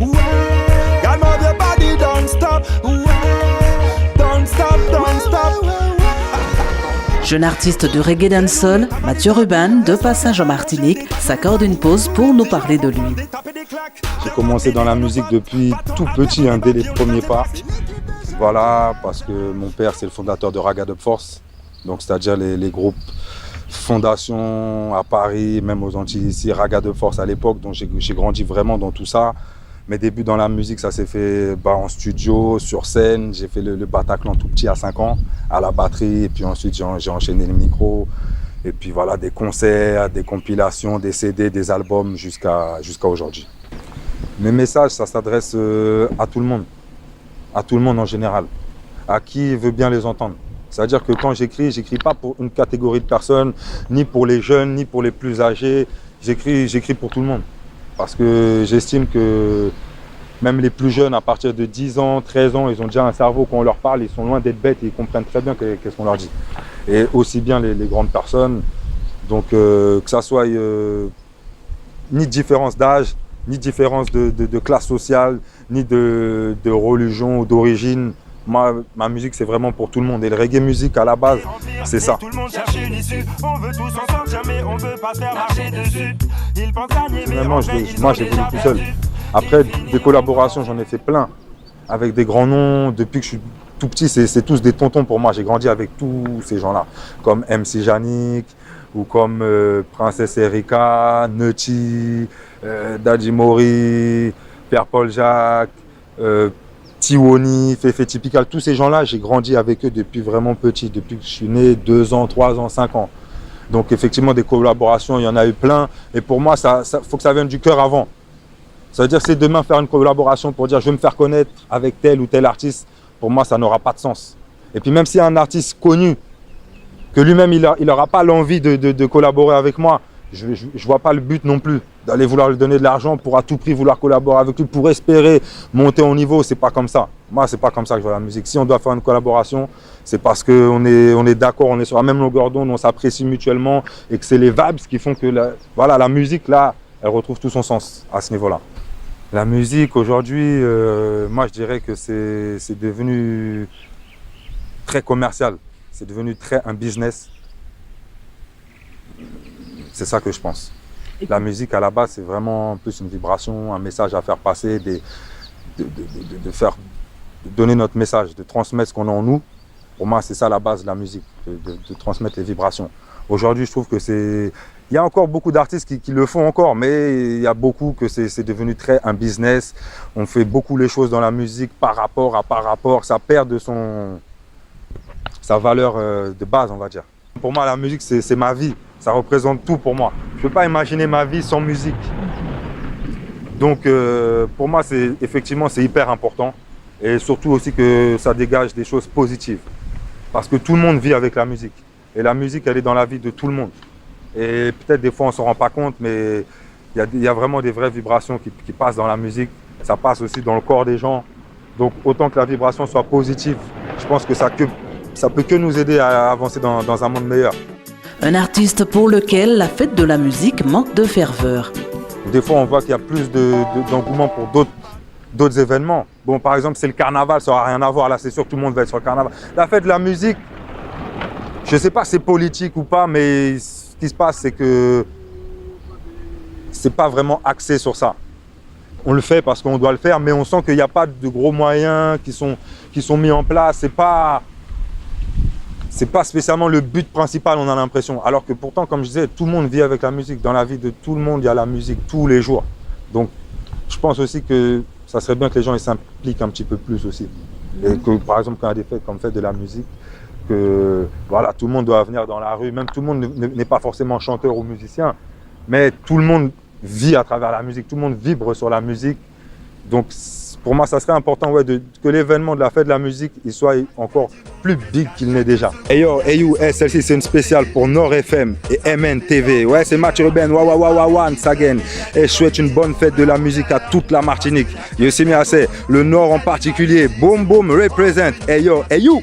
Ouais, girl, move your body, don't stop. Ouais, don't stop, don't stop. Jeune artiste de reggae dancehall, Mathieu Ruban, de passage en Martinique, s'accorde une pause pour nous parler de lui. J'ai commencé dans la musique depuis tout petit, dès les premiers pas. Voilà, parce que mon père, c'est le fondateur de Raga Dub Force, donc c'est-à-dire les groupes fondations à Paris, même aux Antilles ici, Raga Dub Force à l'époque, donc j'ai grandi vraiment dans tout ça. Mes débuts dans la musique, ça s'est fait en studio, sur scène. J'ai fait le Bataclan tout petit à 5 ans, à la batterie. Et puis ensuite, j'ai enchaîné le micro. Et puis voilà, des concerts, des compilations, des CD, des albums jusqu'à aujourd'hui. Mes messages, ça s'adresse à tout le monde en général, à qui veut bien les entendre. C'est-à-dire que quand j'écris pas pour une catégorie de personnes, ni pour les jeunes, ni pour les plus âgés. J'écris pour tout le monde. Parce que j'estime que même les plus jeunes, à partir de 10 ans, 13 ans, ils ont déjà un cerveau. Quand on leur parle, ils sont loin d'être bêtes et ils comprennent très bien qu'est-ce qu'on leur dit. Et aussi bien les grandes personnes. Donc que ça soit ni différence d'âge, ni différence de classe sociale, ni de religion ou d'origine. Moi, ma musique, c'est vraiment pour tout le monde. Et le reggae musique, à la base, c'est ça. Tout le monde cherche une issue. On veut tous s'en sortir, mais on veut pas faire marcher dessus. Ils pensent gagner, mais moi, j'ai voulu tout seul. Après, des collaborations, j'en ai fait plein. Avec des grands noms. Depuis que je suis tout petit, c'est tous des tontons pour moi. J'ai grandi avec tous ces gens-là. Comme MC Yannick, ou comme Princesse Erika, Nutty, Daddy Mori, Pierre-Paul Jacques, Tiwoni, Fefe Typical, tous ces gens-là, j'ai grandi avec eux depuis vraiment petit, depuis que je suis né, 2 ans, 3 ans, 5 ans. Donc effectivement, des collaborations, il y en a eu plein. Et pour moi, ça faut que ça vienne du cœur avant. Ça veut dire que c'est demain faire une collaboration pour dire je veux me faire connaître avec tel ou tel artiste, pour moi, ça n'aura pas de sens. Et puis même s'il y a un artiste connu, que lui-même, il n'aura pas l'envie de collaborer avec moi, je ne vois pas le but non plus d'aller vouloir lui donner de l'argent pour à tout prix vouloir collaborer avec lui, pour espérer monter au niveau. C'est pas comme ça. Moi, c'est pas comme ça que je vois la musique. Si on doit faire une collaboration, c'est parce qu'on est d'accord, on est sur la même longueur d'onde, on s'apprécie mutuellement et que c'est les vibes qui font que la musique, là, elle retrouve tout son sens à ce niveau-là. La musique, aujourd'hui, moi, je dirais que c'est devenu très commercial. C'est devenu un business. C'est ça que je pense. La musique, à la base, c'est vraiment plus une vibration, un message à faire passer, de donner notre message, de transmettre ce qu'on a en nous. Pour moi, c'est ça la base de la musique, de transmettre les vibrations. Aujourd'hui, je trouve que c'est... Il y a encore beaucoup d'artistes qui le font encore, mais il y a beaucoup que c'est devenu un business. On fait beaucoup les choses dans la musique par rapport. Ça perd de sa valeur de base, on va dire. Pour moi, la musique, c'est ma vie. Ça représente tout pour moi. Je ne peux pas imaginer ma vie sans musique. Donc, pour moi, effectivement, c'est hyper important. Et surtout aussi que ça dégage des choses positives. Parce que tout le monde vit avec la musique. Et la musique, elle est dans la vie de tout le monde. Et peut-être des fois, on ne s'en rend pas compte, mais il y a vraiment des vraies vibrations qui passent dans la musique. Ça passe aussi dans le corps des gens. Donc, autant que la vibration soit positive, je pense que ça peut que nous aider à avancer dans un monde meilleur. Un artiste pour lequel la fête de la musique manque de ferveur. Des fois, on voit qu'il y a plus d'engouement pour d'autres événements. Bon, par exemple, c'est le carnaval, ça n'aura rien à voir. Là, c'est sûr que tout le monde va être sur le carnaval. La fête de la musique, je ne sais pas si c'est politique ou pas, mais ce qui se passe, c'est que c'est pas vraiment axé sur ça. On le fait parce qu'on doit le faire, mais on sent qu'il n'y a pas de gros moyens qui sont mis en place. C'est pas spécialement le but principal, on a l'impression. Alors que pourtant, comme je disais, tout le monde vit avec la musique. Dans la vie de tout le monde, il y a la musique tous les jours. Donc, je pense aussi que ça serait bien que les gens s'impliquent un petit peu plus aussi. Et que, par exemple, quand il y a des fêtes comme fête de la musique, que voilà, tout le monde doit venir dans la rue. Même tout le monde n'est pas forcément chanteur ou musicien, mais tout le monde vit à travers la musique. Tout le monde vibre sur la musique. Donc, pour moi, ça serait important que l'événement de la fête de la musique il soit encore plus big qu'il n'est déjà. Hey yo, hey you, celle-ci c'est une spéciale pour Nord FM et MN TV. Ouais, c'est Mathieu Ruban, once again. Et je souhaite une bonne fête de la musique à toute la Martinique. Yo, c'est le Nord en particulier. Boom boom represent. Hey yo, hey you.